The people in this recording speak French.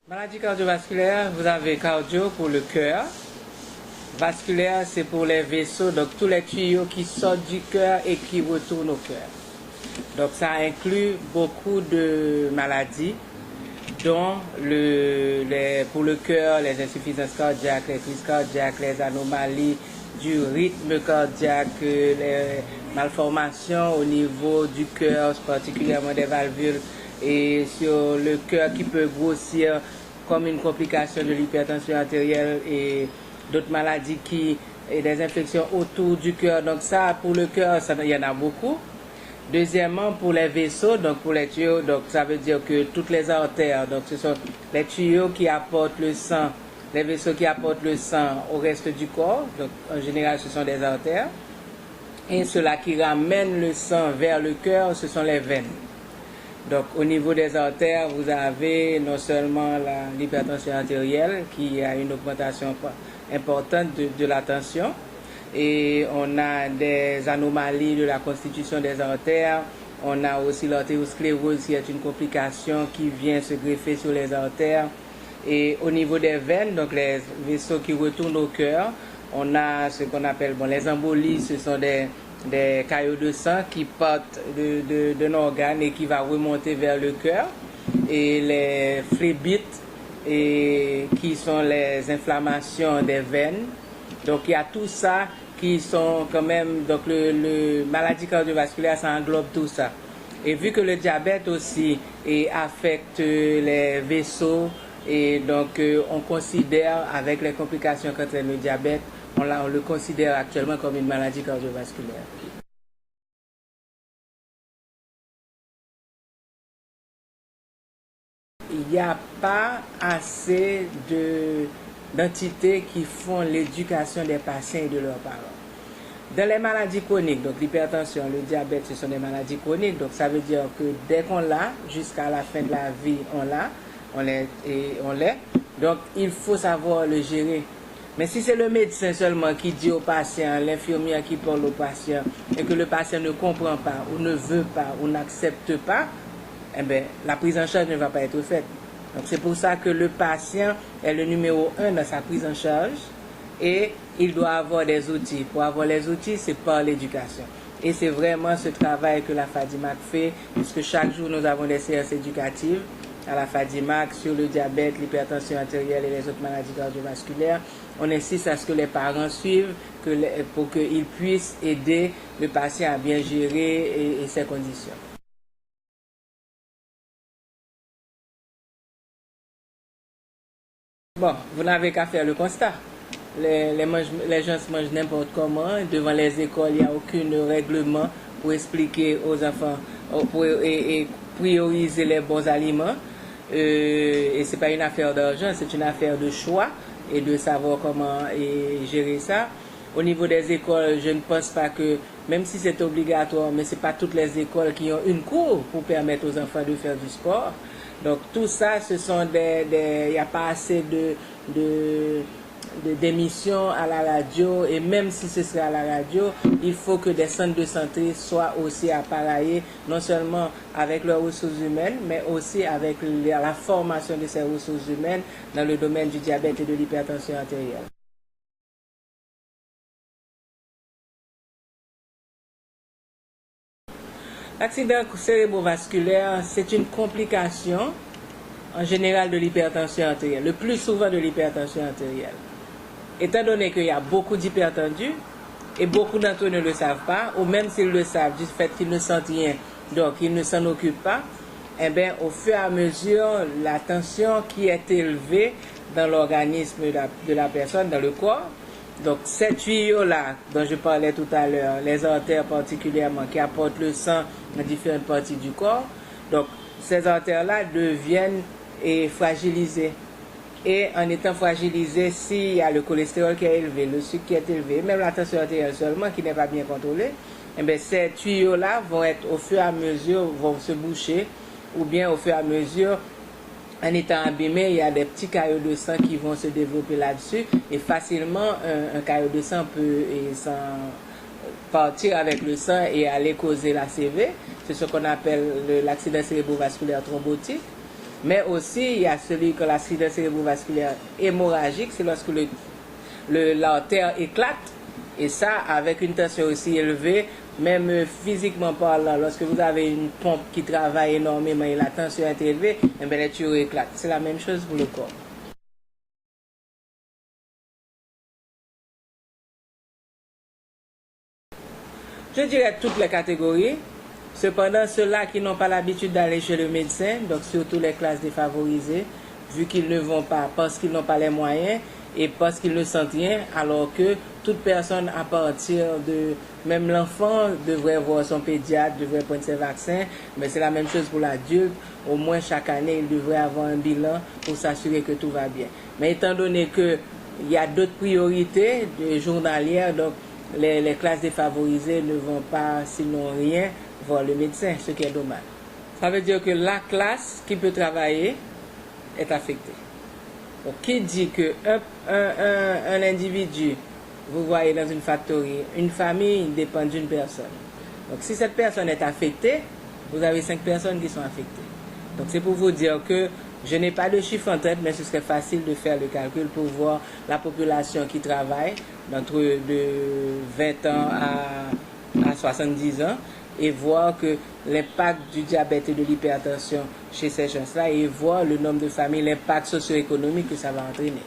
Maladie cardiovasculaire, vous avez cardio pour le cœur. Vasculaire, c'est pour les vaisseaux, donc tous les tuyaux qui sortent du cœur et qui retournent au cœur. Donc ça inclut beaucoup de maladies, dont pour le cœur, les insuffisances cardiaques, les crises cardiaques, les anomalies du rythme cardiaque, les malformations au niveau du cœur, particulièrement des valvules, et sur le cœur qui peut grossir comme une complication de l'hypertension artérielle et d'autres maladies et des infections autour du cœur. Donc ça, pour le cœur, il y en a beaucoup. Deuxièmement, pour les vaisseaux, donc pour les tuyaux, donc ça veut dire que toutes les artères, donc ce sont les tuyaux qui apportent le sang, les vaisseaux qui apportent le sang au reste du corps. Donc en général, ce sont des artères. Et ceux-là qui ramènent le sang vers le cœur, ce sont les veines. Donc au niveau des artères, vous avez non seulement l'hypertension artérielle qui a une augmentation importante de la tension, et on a des anomalies de la constitution des artères, on a aussi l'artériosclérose qui est une complication qui vient se greffer sur les artères. Et au niveau des veines, donc les vaisseaux qui retournent au cœur, on a ce qu'on appelle les embolies, ce sont des caillots de sang qui partent d'un organe et qui va remonter vers le cœur, et les phlébites qui sont les inflammations des veines. Donc il y a tout ça qui sont quand même, donc le maladie cardiovasculaire, ça englobe tout ça. Et vu que le diabète aussi affecte les vaisseaux, et donc on considère, avec les complications qu'entraîne le diabète, on le considère actuellement comme une maladie cardiovasculaire. Il n'y a pas assez d'entités qui font l'éducation des patients et de leurs parents. Dans les maladies chroniques, donc l'hypertension, le diabète, ce sont des maladies chroniques, donc ça veut dire que dès qu'on l'a, jusqu'à la fin de la vie, on l'est. Donc il faut savoir le gérer. Mais si c'est le médecin seulement qui dit au patient, l'infirmière qui parle au patient, et que le patient ne comprend pas, ou ne veut pas, ou n'accepte pas, eh bien, la prise en charge ne va pas être faite. Donc c'est pour ça que le patient est le numéro 1 dans sa prise en charge, et il doit avoir des outils. Pour avoir les outils, c'est par l'éducation. Et c'est vraiment ce travail que la FADIMAC fait, puisque chaque jour nous avons des séances éducatives à la FADIMAC sur le diabète, l'hypertension artérielle et les autres maladies cardiovasculaires. On insiste à ce que les parents suivent pour qu'ils puissent aider le patient à bien gérer ses conditions. Bon, vous n'avez qu'à faire le constat. Les gens se mangent n'importe comment. Devant les écoles, il n'y a aucun règlement pour expliquer aux enfants et prioriser les bons aliments. Et ce n'est pas une affaire d'argent, c'est une affaire de choix et de savoir comment gérer ça. Au niveau des écoles, je ne pense pas que, même si c'est obligatoire, mais ce n'est pas toutes les écoles qui ont une cour pour permettre aux enfants de faire du sport. Donc tout ça, ce sont il n'y a pas assez d'émissions à la radio, et même si ce serait à la radio, il faut que des centres de santé soient aussi appareillés, non seulement avec leurs ressources humaines, mais aussi avec la formation de ces ressources humaines dans le domaine du diabète et de l'hypertension artérielle. L'accident cérébrovasculaire, c'est une complication en général de l'hypertension artérielle, le plus souvent de l'hypertension artérielle. Étant donné qu'il y a beaucoup d'hypertendus, et beaucoup d'entre eux ne le savent pas, ou même s'ils le savent, du fait qu'ils ne sentent rien, donc ils ne s'en occupent pas, eh bien, au fur et à mesure, la tension qui est élevée dans l'organisme de la personne, dans le corps, donc ces tuyaux-là dont je parlais tout à l'heure, les artères particulièrement qui apportent le sang dans différentes parties du corps, donc ces artères-là deviennent fragilisées. Et en étant fragilisées, s'il y a le cholestérol qui est élevé, le sucre qui est élevé, même la tension artérielle seulement qui n'est pas bien contrôlée, eh bien, ces tuyaux-là vont être au fur et à mesure, vont se boucher, ou bien au fur et à mesure, en étant abîmés, il y a des petits caillots de sang qui vont se développer là-dessus, et facilement un caillot de sang peut partir avec le sang et aller causer la CV. C'est ce qu'on appelle l'accident cérébrovasculaire thrombotique. Mais aussi, il y a celui que l'accident cérébrovasculaire hémorragique, c'est lorsque l'artère éclate. Et ça, avec une tension aussi élevée, même physiquement parlant, lorsque vous avez une pompe qui travaille énormément et la tension est élevée, eh bien, les tuyaux éclatent. C'est la même chose pour le corps. Je dirais toutes les catégories. Cependant, ceux-là qui n'ont pas l'habitude d'aller chez le médecin, donc surtout les classes défavorisées, vu qu'ils ne vont pas parce qu'ils n'ont pas les moyens et parce qu'ils ne sentent rien, alors que toute personne à partir de, même l'enfant devrait voir son pédiatre, devrait prendre ses vaccins, mais c'est la même chose pour l'adulte. Au moins chaque année, il devrait avoir un bilan pour s'assurer que tout va bien. Mais étant donné qu'il y a d'autres priorités journalières, donc les classes défavorisées ne vont pas, s'ils n'ont rien, voir le médecin, ce qui est dommage. Ça veut dire que la classe qui peut travailler est affectée. Donc, qui dit qu'un individu, vous voyez dans une factory, une famille dépend d'une personne. Donc, si cette personne est affectée, vous avez 5 personnes qui sont affectées. Donc, c'est pour vous dire que je n'ai pas de chiffre en tête, mais ce serait facile de faire le calcul pour voir la population qui travaille d'entre de 20 ans à 70 ans et voir que l'impact du diabète et de l'hypertension chez ces gens-là et voir le nombre de familles, l'impact socio-économique que ça va entraîner.